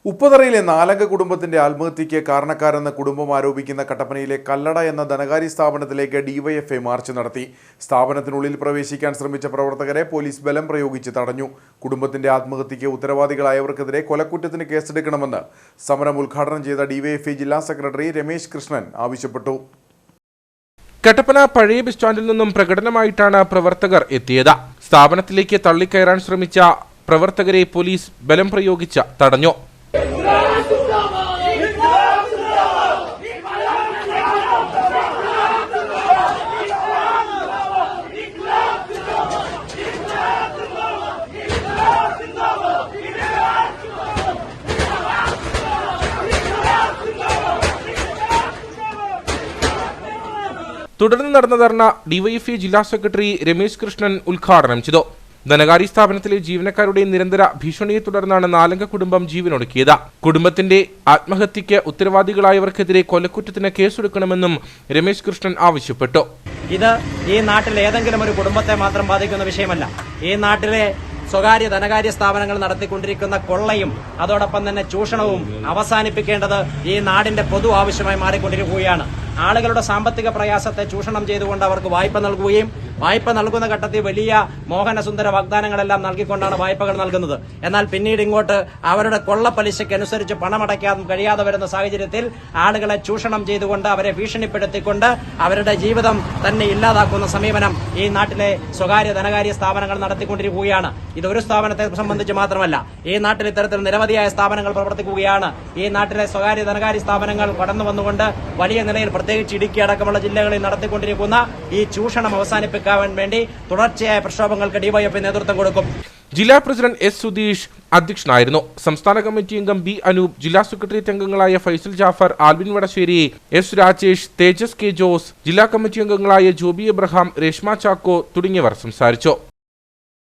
ഉപ്പതറയിലെ നാലംഗ കുടുംബത്തിന്റെ ആത്മഹത്യയ്ക്ക് കാരണക്കാരെന്ന് കുടുംബം ആരോപിക്കുന്ന കട്ടപ്പനയിലെ കല്ലട എന്ന ധനകാര്യ സ്ഥാപനത്തിലേക്ക് ഡിവൈഎഫ്ഐ മാർച്ച് നടത്തി. സ്ഥാപനത്തിനുള്ളിൽ പ്രവേശിക്കാൻ ശ്രമിച്ച പ്രവർത്തകരെ പോലീസ് ബലം പ്രയോഗിച്ച് തടഞ്ഞു. കുടുംബത്തിന്റെ ആത്മഹത്യയ്ക്ക് ഉത്തരവാദികളായവർക്കെതിരെ കൊലക്കുറ്റത്തിന് കേസെടുക്കണമെന്ന് സമരം ഉദ്ഘാടനം ചെയ്ത ഡിവൈഎഫ്ഐ ജില്ലാ സെക്രട്ടറി രമേശ് കൃഷ്ണൻ ആവശ്യപ്പെട്ടു. കട്ടപ്പന പഴയ ബസ് സ്റ്റാൻഡിൽ നിന്നും പ്രകടനമായിട്ടാണ് പ്രവർത്തകർ എത്തിയത്. സ്ഥാപനത്തിലേക്ക് തള്ളിക്കയറാൻ ശ്രമിച്ച പ്രവർത്തകരെ പോലീസ് ബലം പ്രയോഗിച്ച് തടഞ്ഞു. തുടർന്ന് നടന്ന ധർണ ഡിവൈഎഫ്ഐ ജില്ലാ സെക്രട്ടറി രമേശ് കൃഷ്ണൻ ഉദ്ഘാടനം ചെയ്തു. ധനകാര്യ സ്ഥാപനത്തിലെ ജീവനക്കാരുടെ നിരന്തര ഭീഷണിയെ തുടർന്നാണ് നാലംഗ കുടുംബം ജീവനൊടുക്കിയത്. കുടുംബത്തിന്റെ ആത്മഹത്യയ്ക്ക് ഉത്തരവാദികളായവർക്കെതിരെ കൊലക്കുറ്റത്തിന് കേസെടുക്കണമെന്നും രമേശ് കൃഷ്ണൻ ആവശ്യപ്പെട്ടു. ഇത് ഈ നാട്ടിൽ ഏതെങ്കിലും ഒരു കുടുംബത്തെ മാത്രം ബാധിക്കുന്ന വിഷയമല്ല. ഈ നാട്ടിലെ സ്വകാര്യ ധനകാര്യ സ്ഥാപനങ്ങൾ നടത്തിക്കൊണ്ടിരിക്കുന്ന കൊള്ളയും അതോടൊപ്പം തന്നെ ചൂഷണവും അവസാനിപ്പിക്കേണ്ടത് ഈ നാടിന്റെ പൊതു ആവശ്യമായി മാറിക്കൊണ്ടിരിക്കുകയാണ്. ആളുകളുടെ സാമ്പത്തിക പ്രയാസത്തെ ചൂഷണം ചെയ്തുകൊണ്ട് അവർക്ക് വായ്പ നൽകുകയും വായ്പ നൽകുന്ന ഘട്ടത്തിൽ വലിയ മോഹനസുന്ദര വാഗ്ദാനങ്ങളെല്ലാം നൽകിക്കൊണ്ടാണ് വായ്പകൾ നൽകുന്നത്. എന്നാൽ പിന്നീട് ഇങ്ങോട്ട് അവരുടെ കൊള്ളപ്പലിശയ്ക്കനുസരിച്ച് പണമടയ്ക്കാൻ കഴിയാതെ വരുന്ന സാഹചര്യത്തിൽ ആളുകളെ ചൂഷണം ചെയ്തുകൊണ്ട് അവരെ ഭീഷണിപ്പെടുത്തിക്കൊണ്ട് അവരുടെ ജീവിതം തന്നെ ഇല്ലാതാക്കുന്ന സമീപനം ഈ നാട്ടിലെ സ്വകാര്യ ധനകാര്യ സ്ഥാപനങ്ങൾ നടത്തിക്കൊണ്ടിരിക്കുകയാണ്. ഇതൊരു സ്ഥാപനത്തെ സംബന്ധിച്ച് മാത്രമല്ല, ഈ നാട്ടിൽ ഇത്തരത്തിൽ നിരവധിയായ സ്ഥാപനങ്ങൾ പ്രവർത്തിക്കുകയാണ്. ഈ നാട്ടിലെ സ്വകാര്യ ധനകാര്യ സ്ഥാപനങ്ങൾ കടന്നു വന്നുകൊണ്ട് വലിയ നിലയിൽ പ്രത്യേകിച്ച് ഇടുക്കി അടക്കമുള്ള ജില്ലകളിൽ നടത്തിക്കൊണ്ടിരിക്കുന്ന ഈ ചൂഷണം അവസാനിപ്പിക്കാൻ വേണ്ടി തുടർച്ചയായ പ്രക്ഷോഭങ്ങൾക്ക് ഡിവൈഎഫ്ഐ നേതൃത്വം കൊടുക്കും. ജില്ലാ പ്രസിഡന്റ് എസ് സുധീഷ് അധ്യക്ഷനായിരുന്നു. സംസ്ഥാന കമ്മിറ്റി അംഗം ബി അനൂപ്, ജില്ലാ സെക്രട്ടേറിയറ്റ് അംഗങ്ങളായ ഫൈസൽ ജാഫർ, ആൽവിൻ വടശ്ശേരി, എസ് രാജേഷ്, തേജസ് കെ ജോസ്, ജില്ലാ കമ്മിറ്റി അംഗങ്ങളായ ജോബി എബ്രഹാം, രേഷ്മ ചാക്കോ തുടങ്ങിയവർ സംസാരിച്ചു.